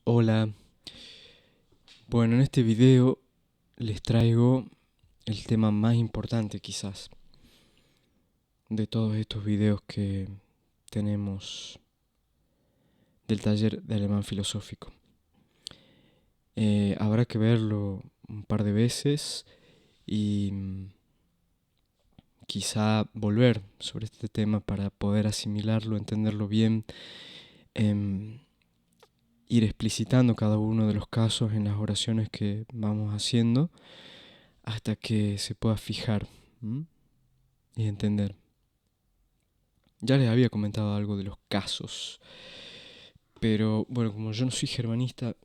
Hola, bueno, en este video les traigo el tema más importante quizás de todos estos videos que tenemos del taller de alemán filosófico. Habrá que verlo un par de veces y quizá volver sobre este tema para poder asimilarlo, entenderlo bien, ir explicitando cada uno de los casos en las oraciones que vamos haciendo hasta que se pueda fijar y entender. Ya les había comentado algo de los casos, pero bueno, como yo no soy germanista,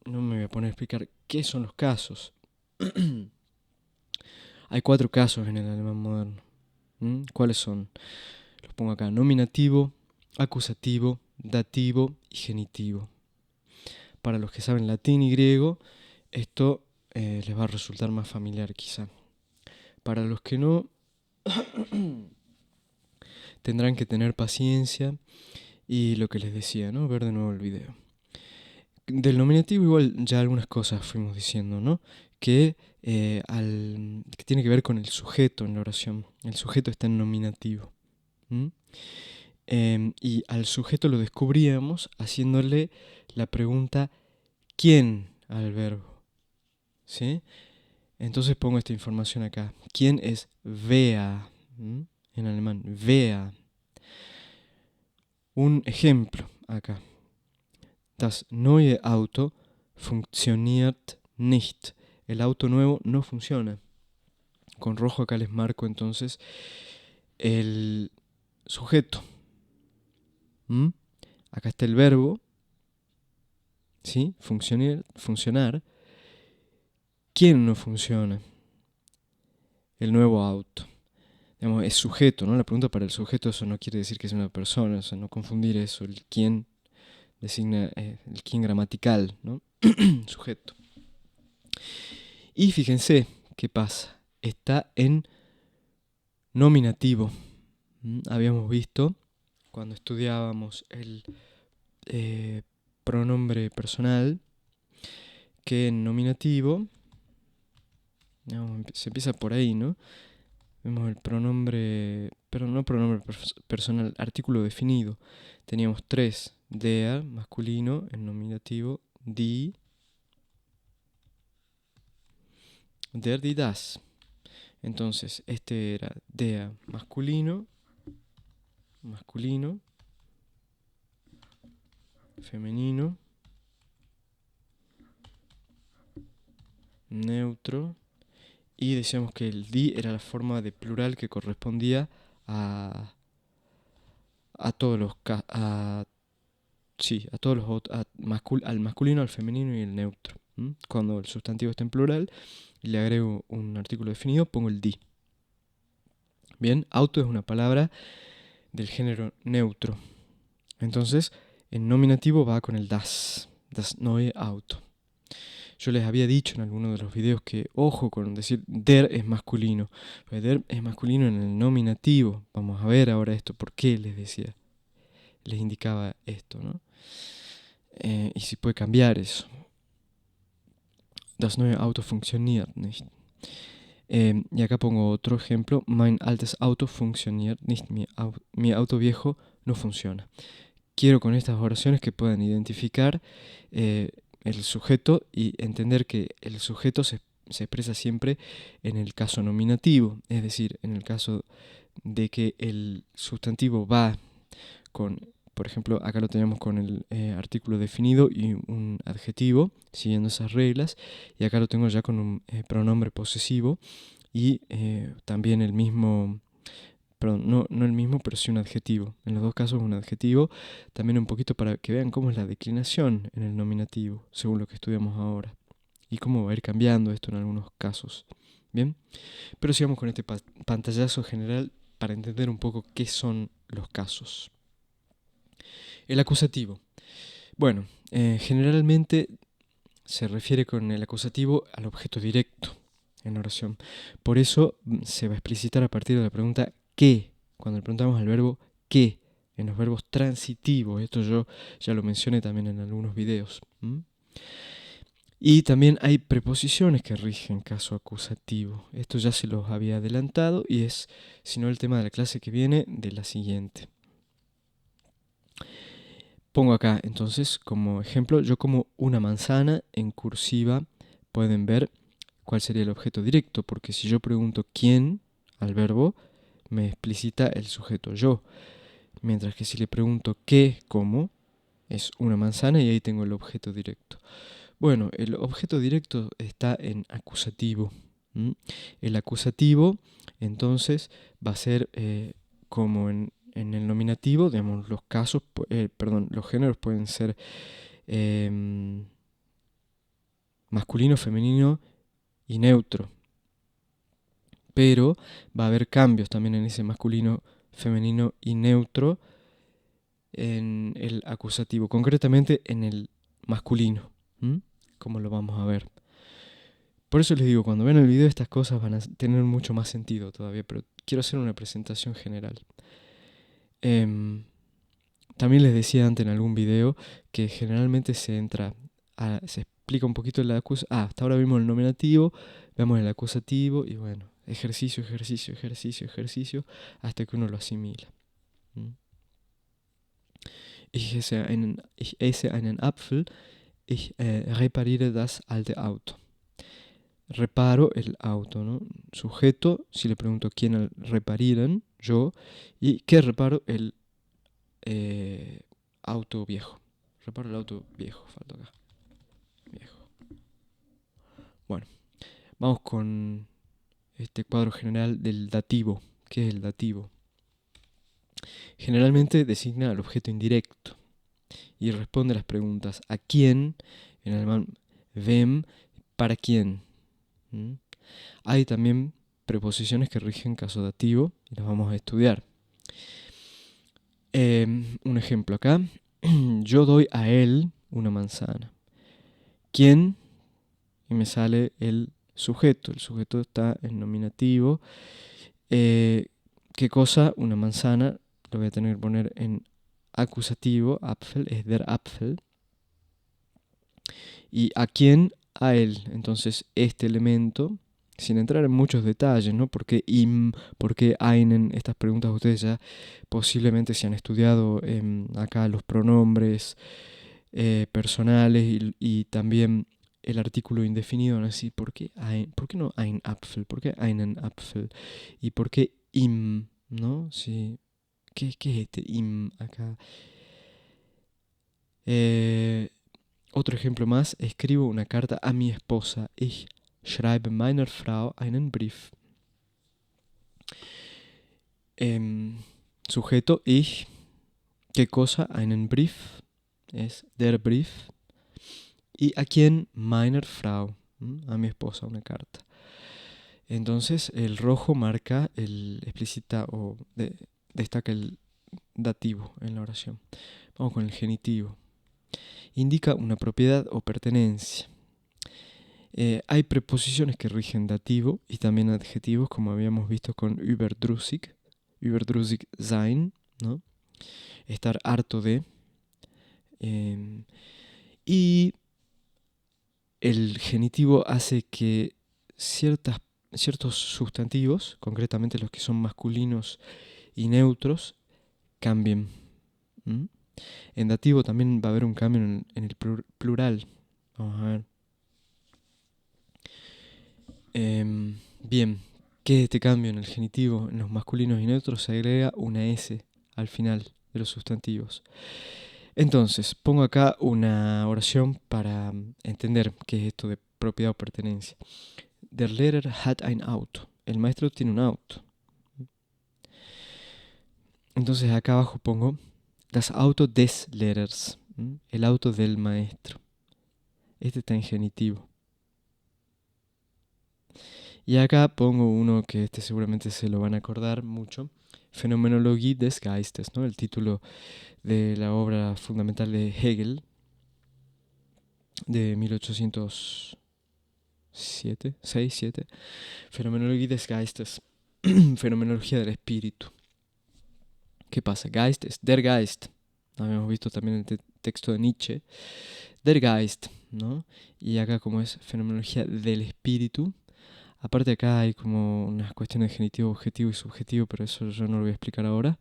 no me voy a poner a explicar qué son los casos. Hay 4 casos en el alemán moderno. ¿Cuáles son? Los pongo acá: nominativo, acusativo, dativo y genitivo. Para los que saben latín y griego, esto les va a resultar más familiar quizá. Para los que no, tendrán que tener paciencia y lo que les decía, ¿no? Ver de nuevo el video. Del nominativo igual ya algunas cosas fuimos diciendo, ¿no? Que tiene que ver con el sujeto en la oración. El sujeto está en nominativo. Y al sujeto lo descubríamos haciéndole la pregunta ¿quién? Al verbo. ¿Sí? Entonces pongo esta información acá. ¿Quién es wer? En alemán, wer. Un ejemplo acá. Das neue Auto funktioniert nicht. El auto nuevo no funciona. Con rojo acá les marco entonces el sujeto. Acá está el verbo, ¿sí? Funcionar. ¿Quién no funciona? El nuevo auto. Digamos, es sujeto, ¿no? La pregunta para el sujeto, eso no quiere decir que es una persona, o sea, no confundir eso. El quién designa el quién gramatical, ¿no? Sujeto. Y fíjense qué pasa. Está en nominativo. Habíamos visto cuando estudiábamos el pronombre personal que en nominativo, digamos, se empieza por ahí, ¿no? Vemos el pronombre, pero no pronombre personal, artículo definido. Teníamos 3: der, masculino, en nominativo, die, der, die, das. Entonces, este era der, masculino, femenino, neutro, y decíamos que el die era la forma de plural que correspondía a todos los al masculino, al femenino y el neutro. Cuando el sustantivo está en plural y le agrego un artículo definido, pongo el die. Bien, auto es una palabra del género neutro. Entonces, en nominativo va con el das neue Auto. Yo les había dicho en alguno de los videos que ojo con decir der es masculino. Der es masculino en el nominativo. Vamos a ver ahora esto, por qué les decía. Les indicaba esto, ¿no? Y si puede cambiar eso. Das neue Auto funktioniert nicht. Y acá pongo otro ejemplo. Mein altes Auto funktioniert nicht. Mi auto viejo no funciona. Quiero con estas oraciones que puedan identificar el sujeto y entender que el sujeto se expresa siempre en el caso nominativo. Es decir, en el caso de que el sustantivo va con, por ejemplo, acá lo tenemos con el artículo definido y un adjetivo, siguiendo esas reglas, y acá lo tengo ya con un pronombre posesivo y también el mismo, perdón, no el mismo, pero sí un adjetivo. En los dos casos un adjetivo, también un poquito para que vean cómo es la declinación en el nominativo, según lo que estudiamos ahora, y cómo va a ir cambiando esto en algunos casos. Bien, pero sigamos con este pantallazo general para entender un poco qué son los casos. El acusativo. Bueno, generalmente se refiere con el acusativo al objeto directo en oración. Por eso se va a explicitar a partir de la pregunta ¿qué? Cuando le preguntamos al verbo ¿qué en los verbos transitivos. Esto yo ya lo mencioné también en algunos videos. Y también hay preposiciones que rigen caso acusativo. Esto ya se los había adelantado y es, si no, el tema de la clase que viene de la siguiente. Pongo acá, entonces, como ejemplo, yo como una manzana en cursiva. Pueden ver cuál sería el objeto directo, porque si yo pregunto quién al verbo, me explicita el sujeto yo. Mientras que si le pregunto qué, cómo, es una manzana y ahí tengo el objeto directo. Bueno, el objeto directo está en acusativo. El acusativo, entonces, va a ser como en el nominativo, digamos, los casos, los géneros pueden ser masculino, femenino y neutro. Pero va a haber cambios también en ese masculino, femenino y neutro en el acusativo, concretamente en el masculino, como lo vamos a ver. Por eso les digo, cuando ven el video estas cosas van a tener mucho más sentido todavía, pero quiero hacer una presentación general. También les decía antes en algún video que generalmente se explica un poquito la hasta ahora vimos el nominativo, vemos el acusativo y bueno, ejercicio, ejercicio, ejercicio, ejercicio, hasta que uno lo asimila. Ich esse einen Apfel, ich repariere das alte Auto. Reparo el auto, ¿no? Sujeto, si le pregunto quién reparieren, yo, y qué reparo el auto viejo. Reparo el auto viejo, falta acá. Viejo. Bueno, vamos con este cuadro general del dativo. ¿Qué es el dativo? Generalmente designa al objeto indirecto y responde a las preguntas ¿a quién? En alemán, wem, ¿para quién? Hay también preposiciones que rigen caso dativo y las vamos a estudiar. Un ejemplo acá. Yo doy a él una manzana. ¿Quién? Y me sale el sujeto. El sujeto está en nominativo. ¿Qué cosa? Una manzana. Lo voy a tener que poner en acusativo. Apfel es der Apfel. ¿Y a quién? A él. Entonces este elemento, sin entrar en muchos detalles, ¿no? ¿Por qué im? ¿Por qué einen? Estas preguntas ustedes ya posiblemente se han estudiado acá los pronombres personales y también el artículo indefinido, ¿no? Así, ¿por qué no ein Apfel? ¿Por qué einen Apfel? ¿Y por qué im? ¿No? Sí. ¿Qué es este im acá? Otro ejemplo más, escribo una carta a mi esposa. Ich schreibe meiner Frau einen Brief. Sujeto, ich. ¿Qué cosa? Einen Brief. Es der Brief. ¿Y a quién? Meiner Frau. A mi esposa, una carta. Entonces, el rojo marca explicita o destaca el dativo en la oración. Vamos con el genitivo. Indica una propiedad o pertenencia. Hay preposiciones que rigen dativo y también adjetivos, como habíamos visto con überdrüssig sein, ¿no? Estar harto de. Y el genitivo hace que ciertos sustantivos, concretamente los que son masculinos y neutros, cambien. En dativo también va a haber un cambio en el plural. Vamos a ver. Bien, ¿qué es este cambio en el genitivo? En los masculinos y neutros se agrega una S al final de los sustantivos. Entonces, pongo acá una oración para entender qué es esto de propiedad o pertenencia. Der Lehrer hat ein Auto. El maestro tiene un auto. Entonces acá abajo pongo das Auto des Lehrers. El auto del maestro. Este está en genitivo. Y acá pongo uno que seguramente se lo van a acordar mucho. Phänomenologie des Geistes, ¿no? El título de la obra fundamental de Hegel, de 1807. Phänomenologie des Geistes. Fenomenología del espíritu. ¿Qué pasa? Geist es der Geist. Habíamos visto también el texto de Nietzsche. Der Geist, ¿no? Y acá como es fenomenología del espíritu. Aparte acá hay como unas cuestiones de genitivo, objetivo y subjetivo, pero eso yo no lo voy a explicar ahora.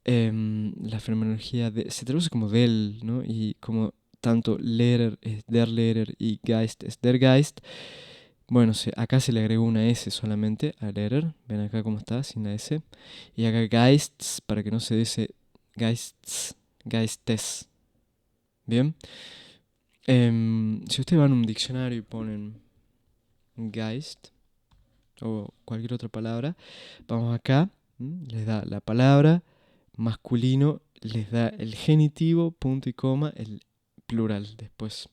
La fenomenología se traduce como del, ¿no? Y como tanto Lehrer es der Lehrer y Geist es der Geist. Bueno, acá se le agregó una S solamente a Lehrer. Ven acá cómo está, sin la S. Y acá Geists, para que no se dice Geists, Geistes. Bien. Si ustedes van a un diccionario y ponen Geist o cualquier otra palabra, vamos acá, les da la palabra masculino, les da el genitivo, punto y coma, el plural después.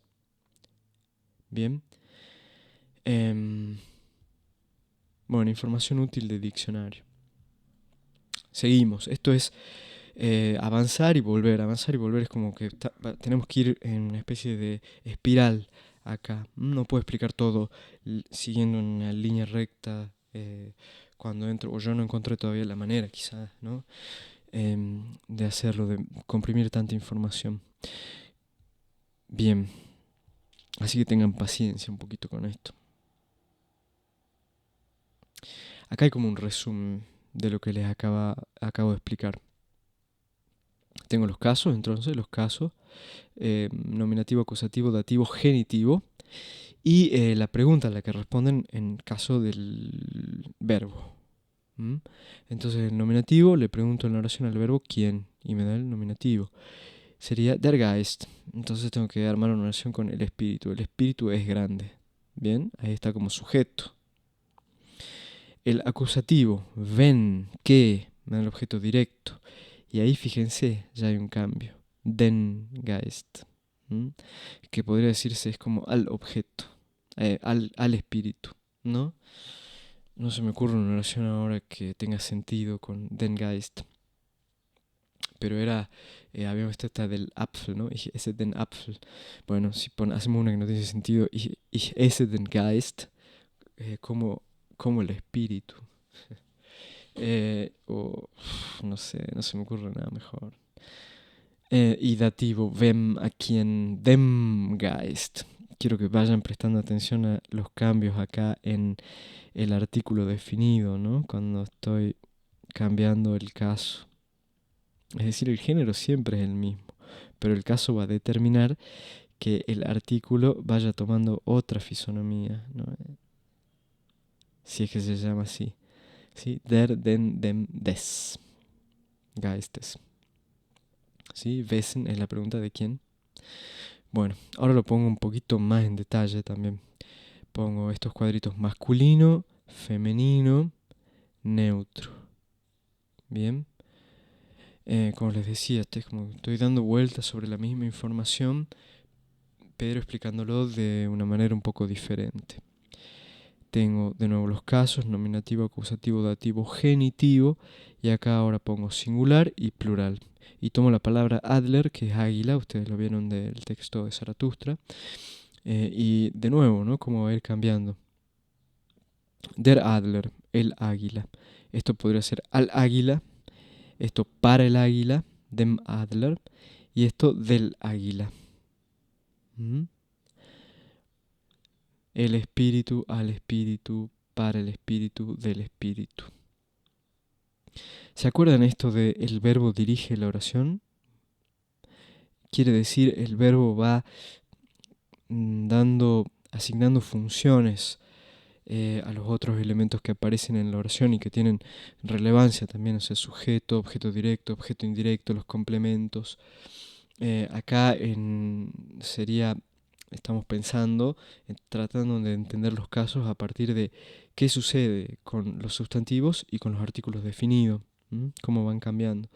Bien. Bueno, información útil de diccionario. Seguimos. Esto es avanzar y volver. Avanzar y volver es como que tenemos que ir en una especie de espiral acá. No puedo explicar todo siguiendo una línea recta cuando entro, o yo no encontré todavía la manera quizás, ¿no? De hacerlo, de comprimir tanta información. Bien, así que tengan paciencia un poquito con esto. Acá hay como un resumen de lo que les acabo de explicar. Tengo los casos, entonces, los casos, nominativo, acusativo, dativo, genitivo, y la pregunta a la que responden en caso del verbo. Entonces, el nominativo, le pregunto en la oración al verbo quién, y me da el nominativo. Sería der Geist. Entonces tengo que armar una oración con el espíritu. El espíritu es grande. Bien, ahí está como sujeto. El acusativo, ven, que, me da el objeto directo. Y ahí fíjense, ya hay un cambio. Den Geist. Que podría decirse es como al objeto, al espíritu, ¿no? No se me ocurre una oración ahora que tenga sentido con den Geist. Pero habíamos visto esta del Apfel, ¿no? Ich esse den Apfel. Bueno, si hacemos una que no tiene sentido, ich esse den Geist, como el espíritu. No sé, no se me ocurre nada mejor. Y dativo, wem, a quien, dem Geist. Quiero que vayan prestando atención a los cambios acá en el artículo definido, ¿no? Cuando estoy cambiando el caso. Es decir, el género siempre es el mismo, pero el caso va a determinar que el artículo vaya tomando otra fisonomía, ¿no? Si es que se llama así. ¿Sí? Der, den, dem, des. Geistes. ¿Sí? Wesen es la pregunta de quién. Bueno, ahora lo pongo un poquito más en detalle también. Pongo estos cuadritos masculino, femenino, neutro. Bien. Como les decía, estoy dando vueltas sobre la misma información, pero explicándolo de una manera un poco diferente. Tengo de nuevo los casos, nominativo, acusativo, dativo, genitivo, y acá ahora pongo singular y plural. Y tomo la palabra Adler, que es águila, ustedes lo vieron del texto de Zaratustra, y de nuevo, ¿no? Como va a ir cambiando. Der Adler, el águila. Esto podría ser al águila, esto para el águila, dem Adler, y esto del águila. El espíritu, al espíritu, para el espíritu, del espíritu. ¿Se acuerdan esto de el verbo dirige la oración? Quiere decir el verbo va asignando funciones a los otros elementos que aparecen en la oración y que tienen relevancia también, o sea, sujeto, objeto directo, objeto indirecto, los complementos. Acá estamos pensando, tratando de entender los casos a partir de qué sucede con los sustantivos y con los artículos definidos, cómo van cambiando.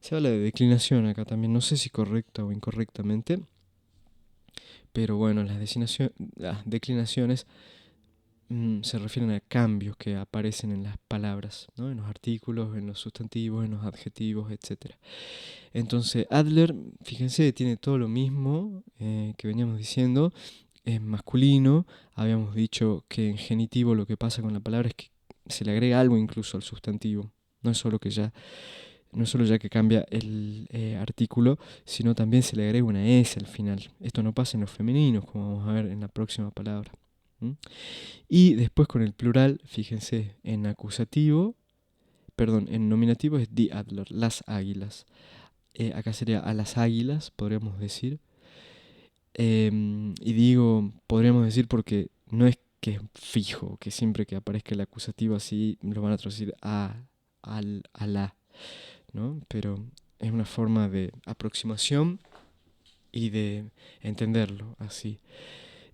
Se habla de declinación acá también, no sé si correcta o incorrectamente, pero bueno, las declinaciones se refieren a cambios que aparecen en las palabras, ¿no? En los artículos, en los sustantivos, en los adjetivos, etc. Entonces Adler, fíjense, tiene todo lo mismo que veníamos diciendo, es masculino. Habíamos dicho que en genitivo lo que pasa con la palabra es que se le agrega algo incluso al sustantivo, no es solo que ya no solo ya que cambia el artículo, sino también se le agrega una S al final. Esto no pasa en los femeninos, como vamos a ver en la próxima palabra. ¿Mm? Y después con el plural, fíjense, en acusativo, perdón, en nominativo es die Adler, las águilas. Acá sería a las águilas, podríamos decir. Y digo, podríamos decir porque no es que es fijo, que siempre que aparezca el acusativo así lo van a traducir a la, ¿no? Pero es una forma de aproximación y de entenderlo así.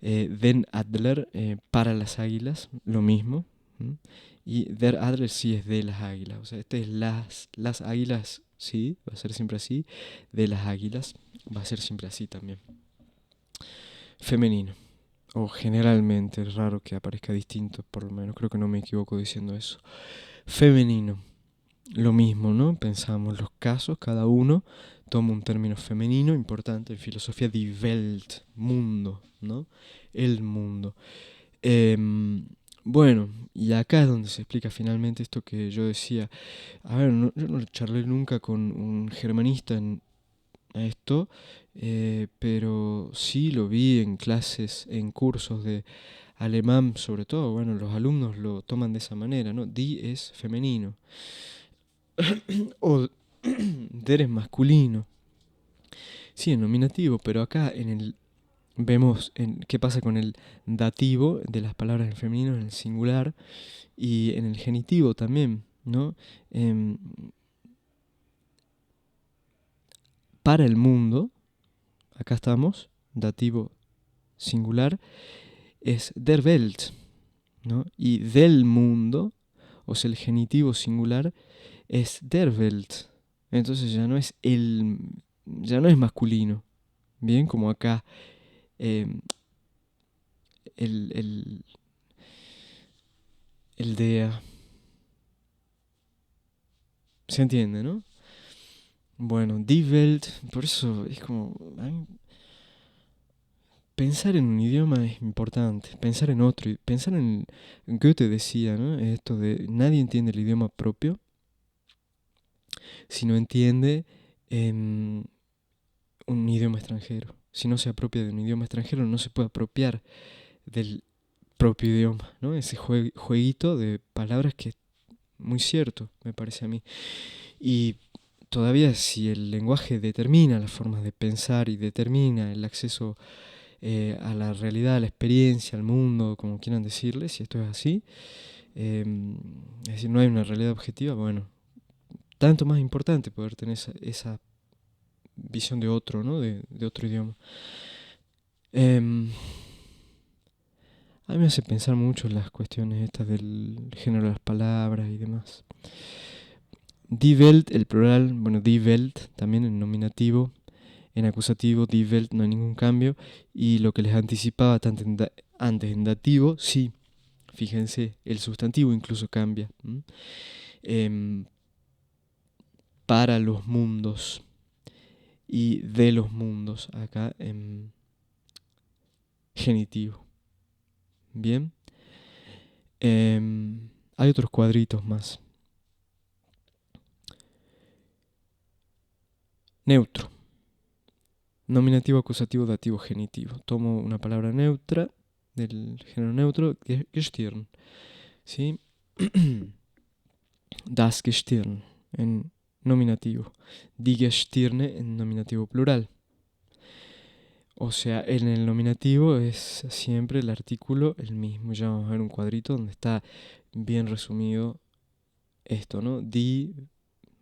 Den Adler, para las águilas, lo mismo. ¿M? Y der Adler sí es de las águilas. O sea, este es las águilas, sí, va a ser siempre así. De las águilas, va a ser siempre así también. Femenino. O generalmente, es raro que aparezca distinto, por lo menos creo que no me equivoco diciendo eso. Femenino. Lo mismo, ¿no? Pensamos los casos, cada uno toma un término femenino importante en filosofía, die Welt, mundo, ¿no? El mundo. Bueno, y acá es donde se explica finalmente esto que yo decía. A ver, yo no charlé nunca con un germanista en esto, pero sí lo vi en clases, en cursos de alemán, sobre todo. Bueno, los alumnos lo toman de esa manera, ¿no? Die es femenino. O der es masculino. Sí, en nominativo, pero acá en el vemos qué pasa con el dativo de las palabras en femenino, en el singular, y en el genitivo también, ¿no? Em, para el mundo, acá estamos, dativo singular, es der Welt, ¿no? Y del mundo, o sea, el genitivo singular, es der Welt. Entonces ya no es masculino. Bien, como acá em, el, el, el de... ¿Se entiende, no? Bueno, Die Welt, por eso es como... Pensar en un idioma es importante, pensar en otro, pensar en Goethe decía, ¿no? Esto de nadie entiende el idioma propio si no entiende en un idioma extranjero. Si no se apropia de un idioma extranjero, no se puede apropiar del propio idioma, ¿no? Ese jueguito de palabras que es muy cierto, me parece a mí. Y todavía si el lenguaje determina las formas de pensar y determina el acceso a la realidad, a la experiencia, al mundo, como quieran decirle, si esto es así, es decir, no hay una realidad objetiva, bueno, tanto más importante poder tener esa visión de otro, ¿no? De otro idioma. Em, a mí me hace pensar mucho en las cuestiones estas del género de las palabras y demás. Die Welt, el plural, bueno, die Welt, también en nominativo, en acusativo, die Welt, no hay ningún cambio. Y lo que les anticipaba tanto antes en dativo, sí, fíjense, el sustantivo incluso cambia. Em, para los mundos y de los mundos, acá en genitivo. Bien. Hay otros cuadritos más. Neutro. Nominativo, acusativo, dativo, genitivo. Tomo una palabra neutra del género neutro, Gestirn. ¿Sí? Das Gestirn en nominativo. Die Gestirne en nominativo plural. O sea, en el nominativo es siempre el artículo el mismo. Ya vamos a ver un cuadrito donde está bien resumido esto, ¿no? Die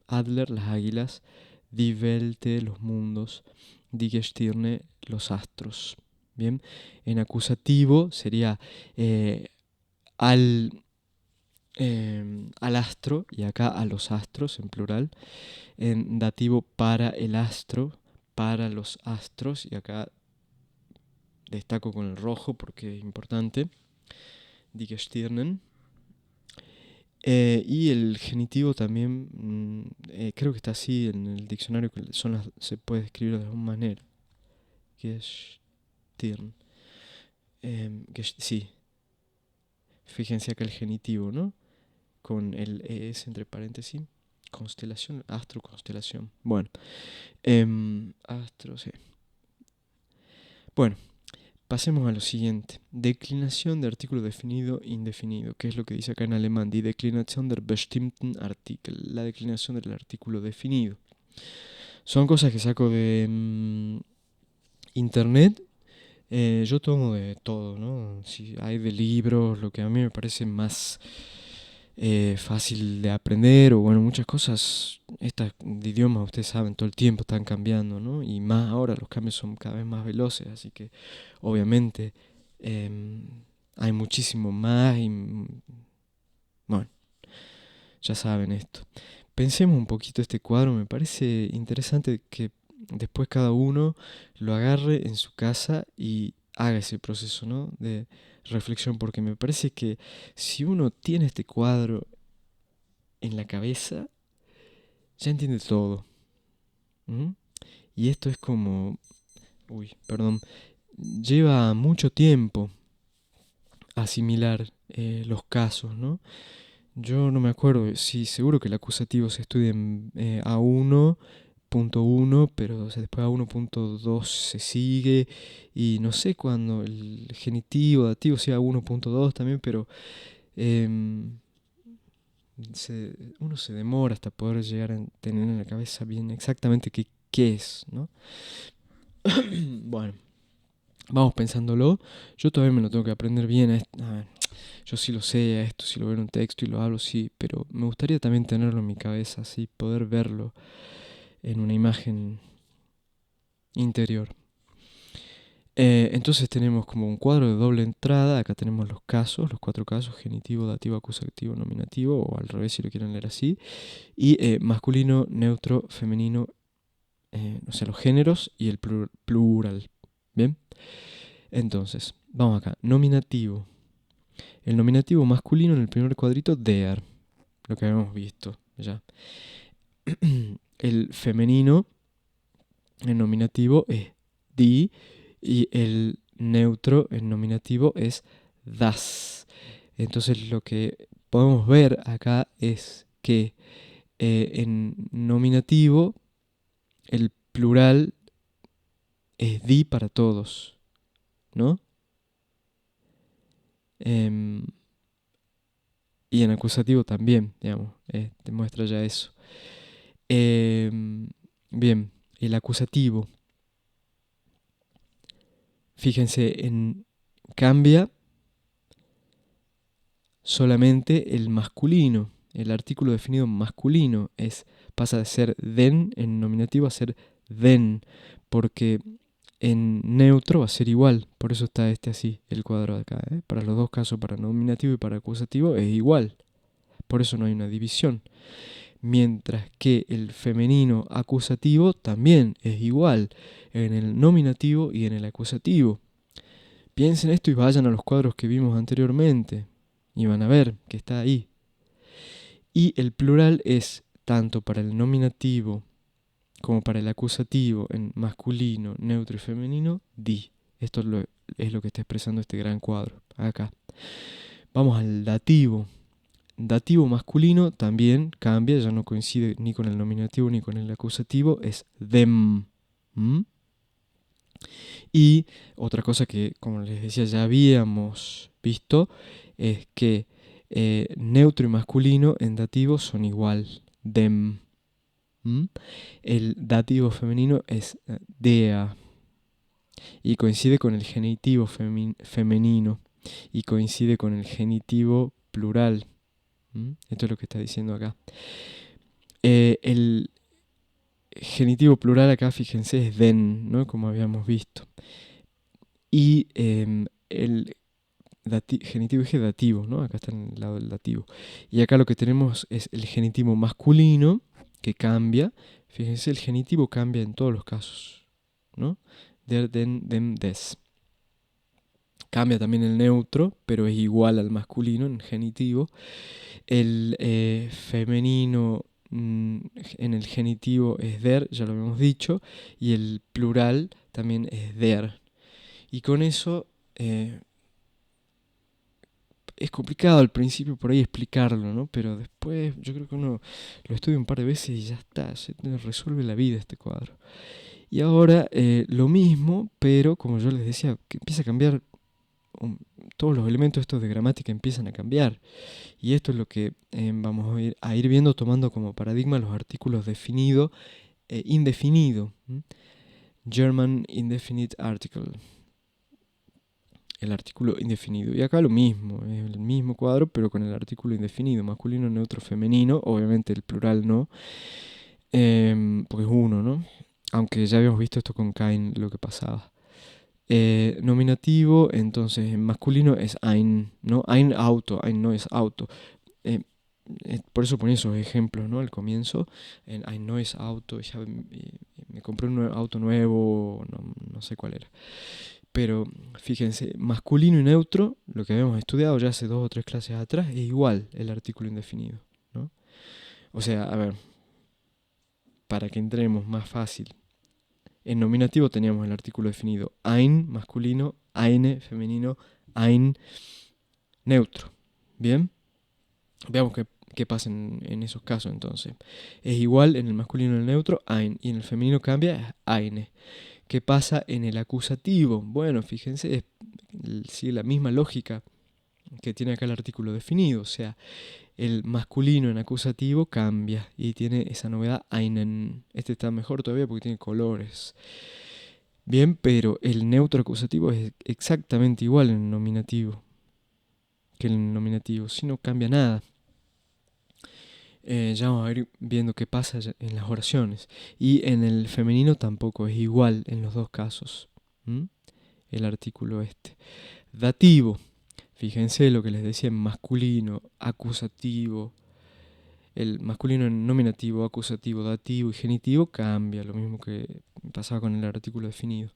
Adler, las águilas. Die Welte, los mundos. Die Gestirne, los astros. Bien, en acusativo sería al, al astro, y acá a los astros en plural. En dativo para el astro, para los astros, y acá destaco con el rojo porque es importante. Die Gestirnen. Y el genitivo también, creo que está así en el diccionario, que se puede escribir de alguna manera. Gestirn. Sí, fíjense acá el genitivo, ¿no? Con el ES entre paréntesis. constelación, astro, constelación. Bueno, astro, sí. Bueno, pasemos a lo siguiente. Declinación de artículo definido, indefinido. ¿Qué es lo que dice acá en alemán? Die Deklination der bestimmten Artikel. La declinación del artículo definido. Son cosas que saco de internet. Yo tomo de todo, ¿no? Si hay de libros, lo que a mí me parece más fácil de aprender, o bueno, muchas cosas, estas de idiomas, ustedes saben, todo el tiempo están cambiando, ¿no? Y más ahora los cambios son cada vez más veloces, así que obviamente hay muchísimo más y bueno, ya saben esto. Pensemos un poquito este cuadro, me parece interesante que después cada uno lo agarre en su casa y haga ese proceso, ¿no? De reflexión, porque me parece que si uno tiene este cuadro en la cabeza, ya entiende todo. ¿Mm? Y esto es como, uy, perdón, lleva mucho tiempo asimilar los casos, ¿no? Yo no me acuerdo, sí, seguro que el acusativo se estudia en A1.1, pero o sea, después A1.2 se sigue, y no sé cuándo el genitivo, dativo, sí, A1.2 también, pero em, uno se demora hasta poder llegar a tener en la cabeza bien exactamente qué es, ¿no? Bueno, vamos pensándolo. Yo todavía me lo tengo que aprender bien. A ver, yo sí lo sé, a esto sí lo veo en un texto y lo hablo, sí, pero me gustaría también tenerlo en mi cabeza, así, poder verlo en una imagen interior. Entonces tenemos como un cuadro de doble entrada. Acá tenemos los casos, los 4 casos: genitivo, dativo, acusativo, nominativo, o al revés si lo quieren leer así. Y masculino, neutro, femenino, o sea, los géneros y el plural. Bien, entonces, vamos acá. Nominativo. El nominativo masculino en el primer cuadrito, der, lo que habíamos visto ya. El femenino, el nominativo es die, y el neutro, el nominativo es das. Entonces lo que podemos ver acá es que en nominativo el plural es die para todos, ¿no? Em, y en acusativo también, digamos, te muestra ya eso. Em, Bien, el acusativo. Fíjense, cambia solamente el masculino. El artículo definido masculino pasa de ser den en nominativo a ser den, porque en neutro va a ser igual. Por eso está este así, el cuadro de acá. Para los dos casos, para nominativo y para acusativo, es igual. Por eso no hay una división. Mientras que el femenino acusativo también es igual en el nominativo y en el acusativo. Piensen esto y vayan a los cuadros que vimos anteriormente y van a ver que está ahí. Y el plural es tanto para el nominativo como para el acusativo en masculino, neutro y femenino, di. Esto es lo que está expresando este gran cuadro acá. Vamos al dativo. Dativo masculino también cambia, ya no coincide ni con el nominativo ni con el acusativo, es dem. ¿Mm? Y otra cosa que, como les decía, ya habíamos visto, es que neutro y masculino en dativo son igual, dem. ¿Mm? El dativo femenino es dea, y coincide con el genitivo femenino, y coincide con el genitivo plural. Esto es lo que está diciendo acá. El genitivo plural acá, fíjense, es den, ¿no? Como habíamos visto. Y el genitivo dije dativo, ¿no? Acá está en el lado del dativo. Y acá lo que tenemos es el genitivo masculino, que cambia. Fíjense, el genitivo cambia en todos los casos, ¿no? Der, den, dem, des. Cambia también el neutro, pero es igual al masculino en genitivo. El femenino en el genitivo es der, ya lo habíamos dicho, y el plural también es der. Y con eso es complicado al principio por ahí explicarlo, ¿no? Pero después yo creo que uno lo estudia un par de veces y ya está, se te resuelve la vida este cuadro. Y ahora lo mismo, pero como yo les decía, que empieza a cambiar, um, todos los elementos estos de gramática empiezan a cambiar. Y esto es lo que vamos a ir viendo tomando como paradigma los artículos definido e indefinido. German Indefinite Article. El artículo indefinido. Y acá lo mismo, es el mismo cuadro, pero con el artículo indefinido, masculino, neutro, femenino. Obviamente el plural no, porque es uno, ¿no? Aunque ya habíamos visto esto con Kain, lo que pasaba. Nominativo, entonces en masculino es ein, ¿no? Ein Auto, ein neues Auto. Eh, por eso ponía esos ejemplos, ¿no? Al comienzo, en ein neues Auto, ya me compré un auto nuevo, no sé cuál era. Pero fíjense, masculino y neutro, lo que habíamos estudiado ya hace 2 o 3 clases atrás, es igual el artículo indefinido, ¿no? O sea, a ver, para que entremos más fácil. En nominativo teníamos el artículo definido ein masculino, eine femenino, ein neutro. ¿Bien? Veamos qué pasa en esos casos entonces. Es igual en el masculino y el neutro, ein, y en el femenino cambia, es eine. ¿Qué pasa en el acusativo? Bueno, fíjense, sigue la misma lógica que tiene acá el artículo definido, o sea, el masculino en acusativo cambia y tiene esa novedad einen. Este está mejor todavía porque tiene colores. Bien, pero el neutro acusativo es exactamente igual en el nominativo que en el nominativo, si no cambia nada. Ya vamos a ir viendo qué pasa en las oraciones. Y en el femenino tampoco es igual en los dos casos. El artículo este. Dativo. Fíjense lo que les decía en masculino, acusativo. El masculino en nominativo, acusativo, dativo y genitivo cambia, lo mismo que pasaba con el artículo definido.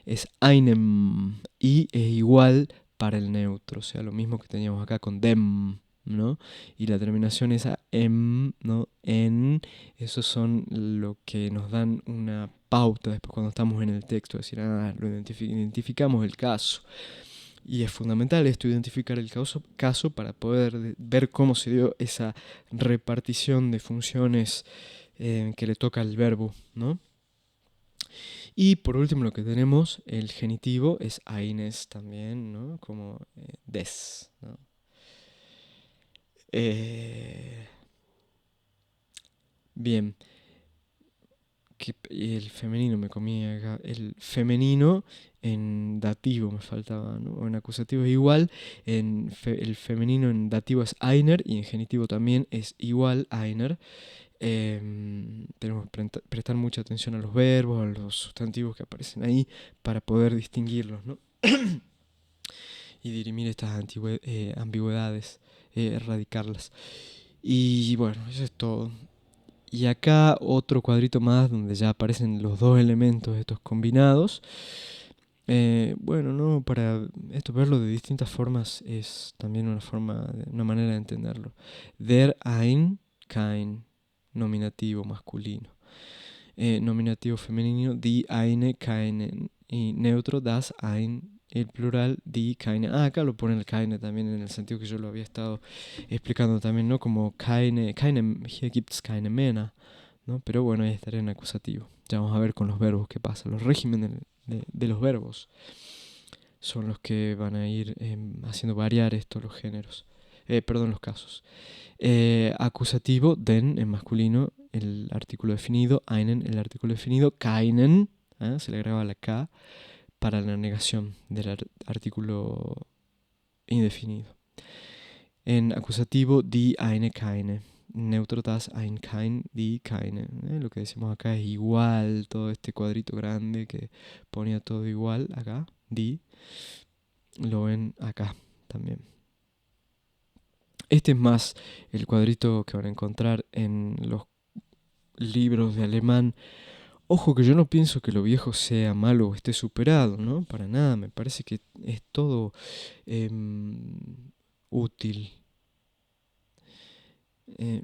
Es einem y es igual para el neutro, o sea, lo mismo que teníamos acá con dem, ¿no? Y la terminación esa ¿no? En, esos son lo que nos dan una pauta después cuando estamos en el texto, es decir, lo identificamos el caso. Y es fundamental esto, identificar el caso para poder ver cómo se dio esa repartición de funciones que le toca al verbo, ¿no? Y por último lo que tenemos, el genitivo, es eines también, ¿no? Como des, ¿no? Bien, el femenino me comía acá. El femenino en dativo me faltaba, ¿no? O en acusativo es igual. El femenino en dativo es einer y en genitivo también es igual einer. Tenemos que prestar mucha atención a los verbos, a los sustantivos que aparecen ahí para poder distinguirlos, ¿no? Y dirimir estas ambigüedades, erradicarlas. Y bueno, eso es todo. Y acá otro cuadrito más donde ya aparecen los dos elementos estos combinados. Bueno, no, para esto verlo de distintas formas es también una manera de entenderlo. Der, ein, kein, nominativo masculino. Nominativo femenino, die, eine, keinen. Y neutro, das, ein, el plural, die, keine. Acá lo pone el keine también en el sentido que yo lo había estado explicando también, ¿no? Como keine, hier gibt's keine Männer, ¿no? Pero bueno, ahí estaría en acusativo. Ya vamos a ver con los verbos qué pasa. Los regímenes de los verbos son los que van a ir haciendo variar estos los géneros. Los casos. Acusativo, den en masculino, el artículo definido, einen, el artículo definido, keinen, se le agrega la K para la negación del artículo indefinido. En acusativo, die, eine, keine. Neutro, das, ein, kein, die, keine. Lo que decimos acá es igual, todo este cuadrito grande que ponía todo igual acá, die, lo ven acá también. Este es más el cuadrito que van a encontrar en los libros de alemán. Ojo que yo no pienso que lo viejo sea malo o esté superado, ¿no? Para nada, me parece que es todo útil.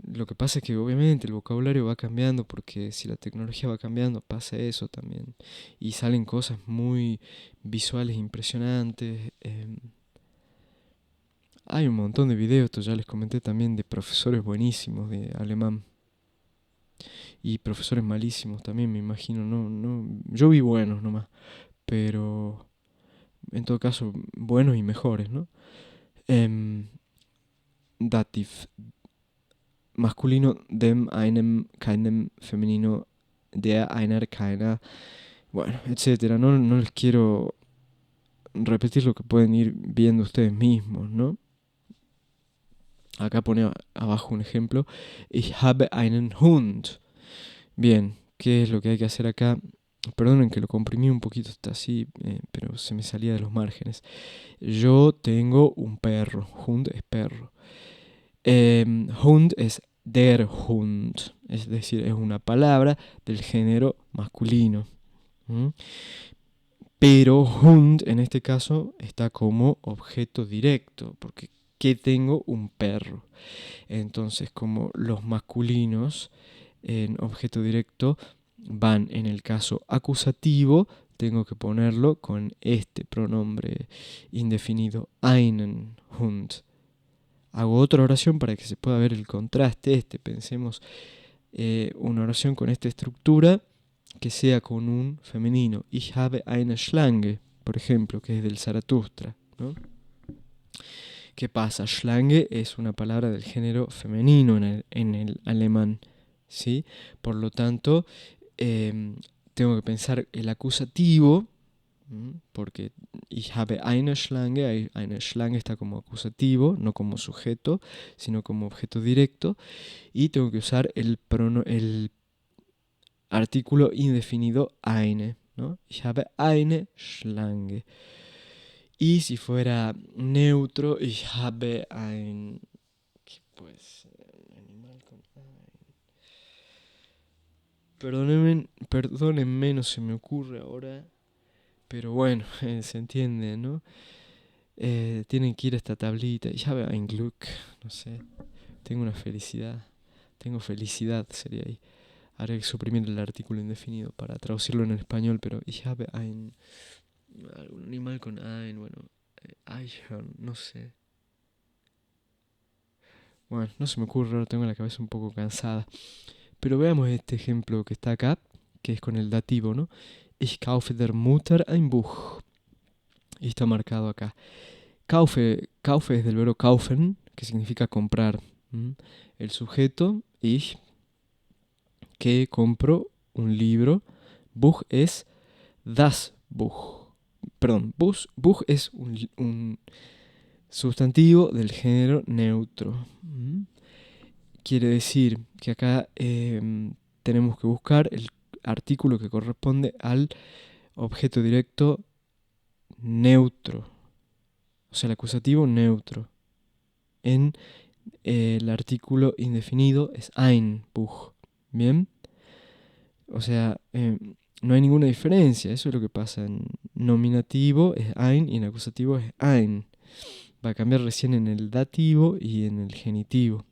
Lo que pasa es que obviamente el vocabulario va cambiando porque si la tecnología va cambiando pasa eso también. Y salen cosas muy visuales, impresionantes. Hay un montón de videos, esto ya les comenté también, de profesores buenísimos de alemán. Y profesores malísimos también, me imagino. Yo vi buenos nomás. Pero en todo caso, buenos y mejores, ¿no? Em, Dativ. Masculino, dem, einem, keinem, femenino, der, einer, keiner, bueno, etcétera. No les quiero repetir lo que pueden ir viendo ustedes mismos, ¿no? Acá pone abajo un ejemplo. Ich habe einen Hund. Bien, ¿qué es lo que hay que hacer acá? Perdonen que lo comprimí un poquito, está así, pero se me salía de los márgenes. Yo tengo un perro. Hund es perro. Hund es der Hund, es decir, es una palabra del género masculino. ¿Mm? Pero Hund en este caso está como objeto directo, porque ¿qué tengo? Un perro. Entonces, como los masculinos en objeto directo van en el caso acusativo, tengo que ponerlo con este pronombre indefinido, einen Hund. Hago otra oración para que se pueda ver el contraste. Pensemos una oración con esta estructura que sea con un femenino. Ich habe eine Schlange, por ejemplo, que es del Zaratustra, ¿no? ¿Qué pasa? Schlange es una palabra del género femenino en el alemán, ¿sí? Por lo tanto, tengo que pensar el acusativo, porque ich habe eine Schlange está como acusativo, no como sujeto, sino como objeto directo, y tengo que usar el artículo indefinido eine, ¿no? Ich habe eine Schlange. Y si fuera neutro, ich habe ein... ¿Qué puede ser? Animal con ein. Perdónenme, no se me ocurre ahora. Pero bueno, se entiende, ¿no? Tienen que ir a esta tablita. Ich habe ein Glück, no sé. Tengo una felicidad. Tengo felicidad, sería ahí. Haré suprimir el artículo indefinido para traducirlo en español, pero ich habe ein... algún animal con ein, bueno, Eichhorn, no sé. Bueno, no se me ocurre, ahora tengo la cabeza un poco cansada. Pero veamos este ejemplo que está acá, que es con el dativo, ¿no? Ich kaufe der Mutter ein Buch. Y está marcado acá. Kaufe es del verbo kaufen, que significa comprar. El sujeto, ich, que compro un libro. Buch es das Buch. Perdón, Buch es un sustantivo del género neutro. Quiere decir que acá tenemos que buscar el artículo que corresponde al objeto directo neutro. O sea, el acusativo neutro. En el artículo indefinido es ein Buch. ¿Bien? O sea, no hay ninguna diferencia. Eso es lo que pasa. En nominativo es ein y en acusativo es ein. Va a cambiar recién en el dativo y en el genitivo.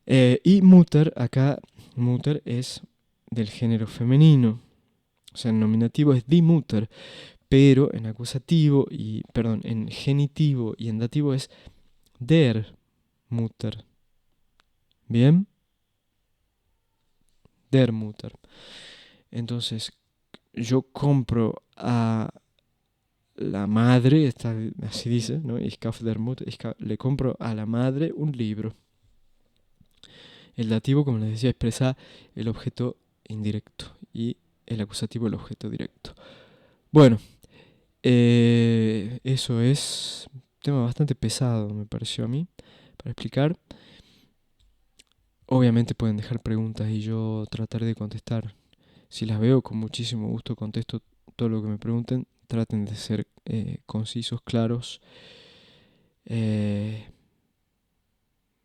Y Mutter, acá Mutter es del género femenino. O sea, en nominativo es die Mutter. Pero en acusativo y, perdón, en genitivo y en dativo es der Mutter. ¿Bien? Der Mutter. Entonces, yo compro a la madre, así dice, ¿no? Ich kaufe der Mutter, le compro a la madre un libro. El dativo, como les decía, expresa el objeto indirecto y el acusativo el objeto directo. Bueno, eso es un tema bastante pesado, me pareció a mí, para explicar. Obviamente pueden dejar preguntas y yo trataré de contestar. Si las veo, con muchísimo gusto contesto todo lo que me pregunten. Traten de ser concisos, claros.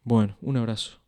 Bueno, un abrazo.